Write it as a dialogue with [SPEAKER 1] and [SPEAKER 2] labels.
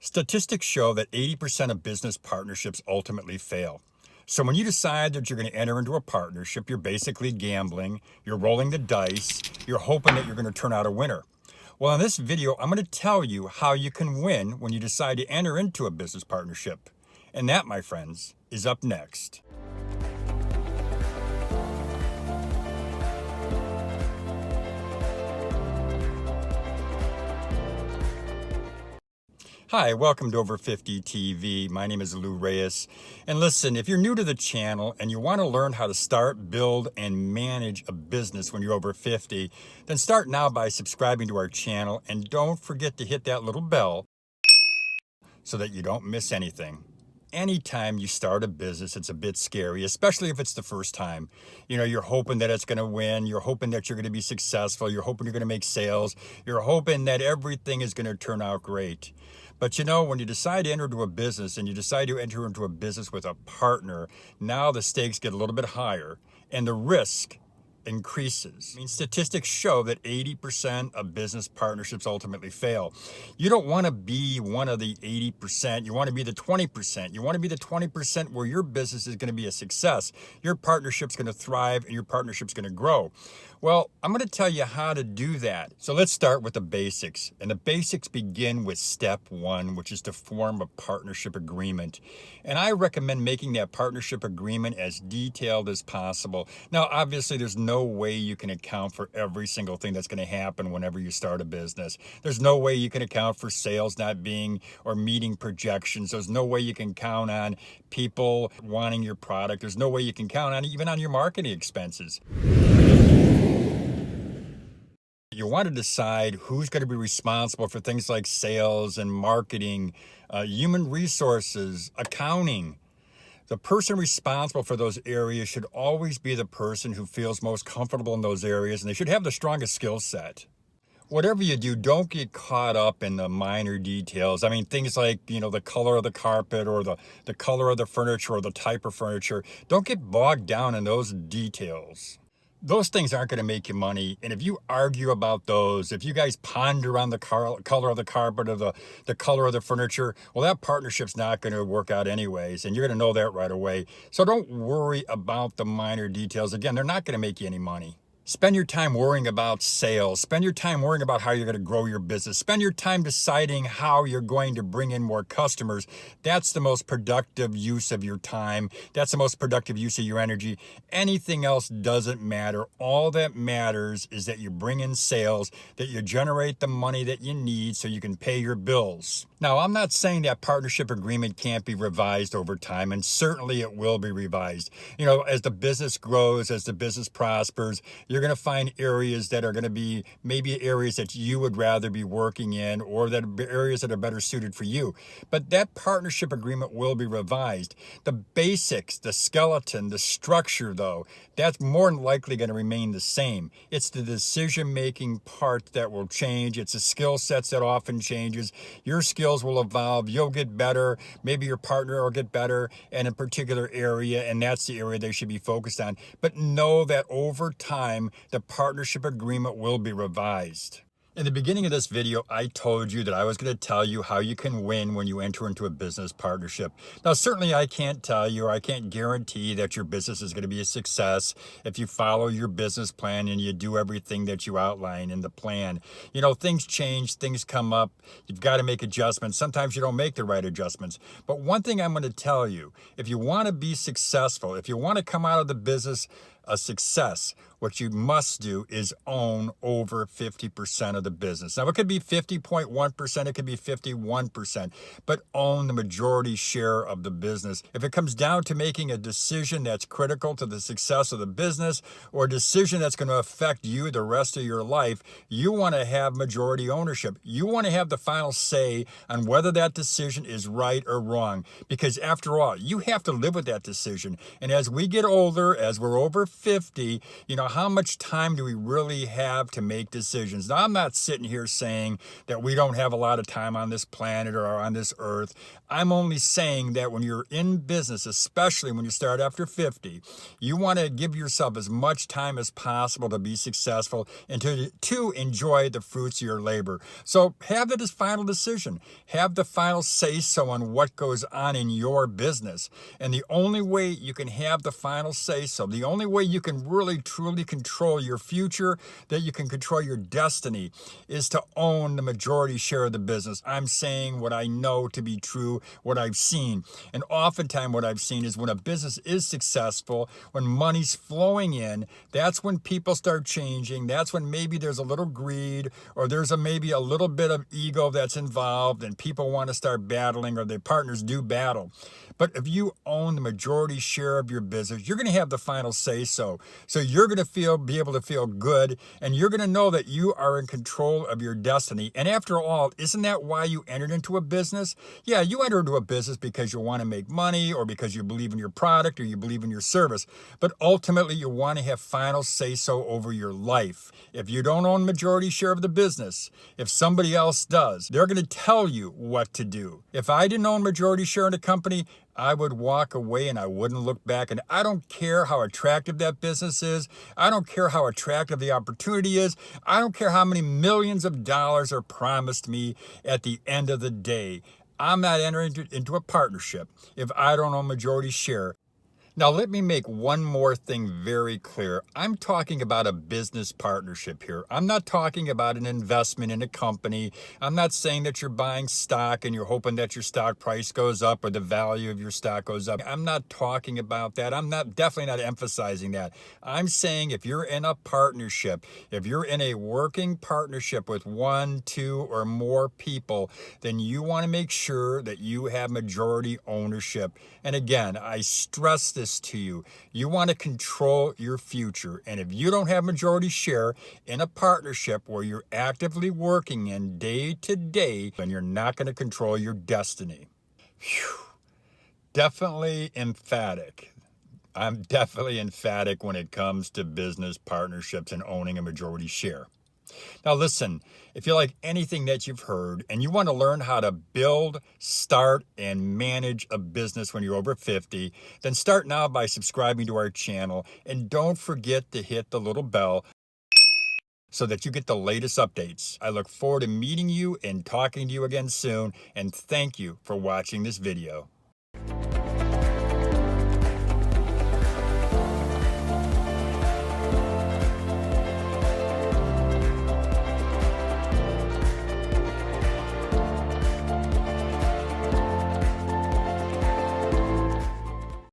[SPEAKER 1] Statistics show that 80% of business partnerships ultimately fail. So when you decide that you're going to enter into a partnership, you're basically gambling, you're rolling the dice, you're hoping that you're going to turn out a winner. Well, in this video, I'm going to tell you how you can win when you decide to enter into a business partnership. And that, my friends, is up next. Hi, welcome to Over 50 TV. My name is Lou Reyes. And listen, if you're new to the channel and you want to learn how to start, build, and manage a business when you're over 50, then start now by subscribing to our channel and don't forget to hit that little bell so that you don't miss anything. Anytime you start a business, it's a bit scary, especially if it's the first time. You're hoping that it's going to win. You're hoping that you're going to be successful. You're hoping you're going to make sales. You're hoping that everything is going to turn out great. But when you decide to enter into a business and you decide to enter into a business with a partner, now the stakes get a little bit higher and the risk increases. Statistics show that 80% of business partnerships ultimately fail. You don't want to be one of the 80%. You want to be the 20%. You want to be the 20% where your business is going to be a success. Your partnership's going to thrive and your partnership's going to grow. Well, I'm going to tell you how to do that. So let's start with the basics. And the basics begin with step one, which is to form a partnership agreement. And I recommend making that partnership agreement as detailed as possible. Now, obviously, there's no way you can account for every single thing that's going to happen whenever you start a business. There's no way you can account for sales not being or meeting projections. There's no way you can count on people wanting your product. There's no way you can count on even on your marketing expenses. You want to decide who's going to be responsible for things like sales and marketing, human resources, accounting. The person responsible for those areas should always be the person who feels most comfortable in those areas, and they should have the strongest skill set. Whatever you do, don't get caught up in the minor details. Things like, the color of the carpet or the color of the furniture or the type of furniture. Don't get bogged down in those details. Those things aren't going to make you money. And if you argue about those, if you guys ponder on the color of the carpet or the color of the furniture, well, that partnership's not going to work out anyways. And you're going to know that right away. So don't worry about the minor details. Again, they're not going to make you any money. Spend your time worrying about sales. Spend your time worrying about how you're going to grow your business. Spend your time deciding how you're going to bring in more customers. That's the most productive use of your time. That's the most productive use of your energy. Anything else doesn't matter. All that matters is that you bring in sales, that you generate the money that you need so you can pay your bills. Now, I'm not saying that partnership agreement can't be revised over time, and certainly it will be revised. As the business grows, as the business prospers, you're going to find areas that are going to be maybe areas that you would rather be working in or that areas that are better suited for you. But that partnership agreement will be revised. The basics, the skeleton, the structure, though, that's more than likely going to remain the same. It's the decision-making part that will change. It's the skill sets that often changes. Your skills will evolve. You'll get better. Maybe your partner will get better in a particular area, and that's the area they should be focused on. But know that over time, the partnership agreement will be revised. In the beginning of this video, I told you that I was going to tell you how you can win when you enter into a business partnership. Now, certainly I can't tell you or I can't guarantee that your business is going to be a success if you follow your business plan and you do everything that you outline in the plan. Things change, things come up. You've got to make adjustments. Sometimes you don't make the right adjustments. But one thing I'm going to tell you, if you want to be successful, if you want to come out of the business a success, what you must do is own over 50% of the business. Now, it could be 50.1%, it could be 51%, but own the majority share of the business. If it comes down to making a decision that's critical to the success of the business or a decision that's going to affect you the rest of your life, you want to have majority ownership. You want to have the final say on whether that decision is right or wrong, because after all, you have to live with that decision. And as we get older, as we're over 50, how much time do we really have to make decisions? Now, I'm not sitting here saying that we don't have a lot of time on this planet or on this earth. I'm only saying that when you're in business, especially when you start after 50, you want to give yourself as much time as possible to be successful and to enjoy the fruits of your labor. So have the final decision. Have the final say-so on what goes on in your business. And the only way you can have the final say-so, the only way you can really, truly control your future, that you can control your destiny, is to own the majority share of the business. I'm saying what I know to be true, what I've seen. And oftentimes what I've seen is when a business is successful, when money's flowing in, that's when people start changing. That's when maybe there's a little greed, or there's maybe a little bit of ego that's involved, and people want to start battling, or their partners do battle. But if you own the majority share of your business, you're going to have the final say so. So you're going to be able to feel good, and you're going to know that you are in control of your destiny. And after all, isn't that why you entered into a business? Yeah, you entered into a business because you want to make money, or because you believe in your product, or you believe in your service. But ultimately, you want to have final say so over your life. If you don't own majority share of the business, if somebody else does, they're going to tell you what to do. If I didn't own majority share in a company, I would walk away and I wouldn't look back. And I don't care how attractive that business is. I don't care how attractive the opportunity is. I don't care how many millions of dollars are promised me at the end of the day. I'm not entering into a partnership if I don't own majority share. Now, let me make one more thing very clear. I'm talking about a business partnership here. I'm not talking about an investment in a company. I'm not saying that you're buying stock and you're hoping that your stock price goes up or the value of your stock goes up. I'm not talking about that. I'm definitely not emphasizing that. I'm saying if you're in a partnership, if you're in a working partnership with 1, 2, or more people, then you want to make sure that you have majority ownership. And again, I stress this to you. You want to control your future. And if you don't have majority share in a partnership where you're actively working in day to day, then you're not going to control your destiny. Whew. Definitely emphatic. I'm definitely emphatic when it comes to business partnerships and owning a majority share. Now listen, if you like anything that you've heard and you want to learn how to build, start, and manage a business when you're over 50, then start now by subscribing to our channel, and don't forget to hit the little bell so that you get the latest updates. I look forward to meeting you and talking to you again soon, and thank you for watching this video.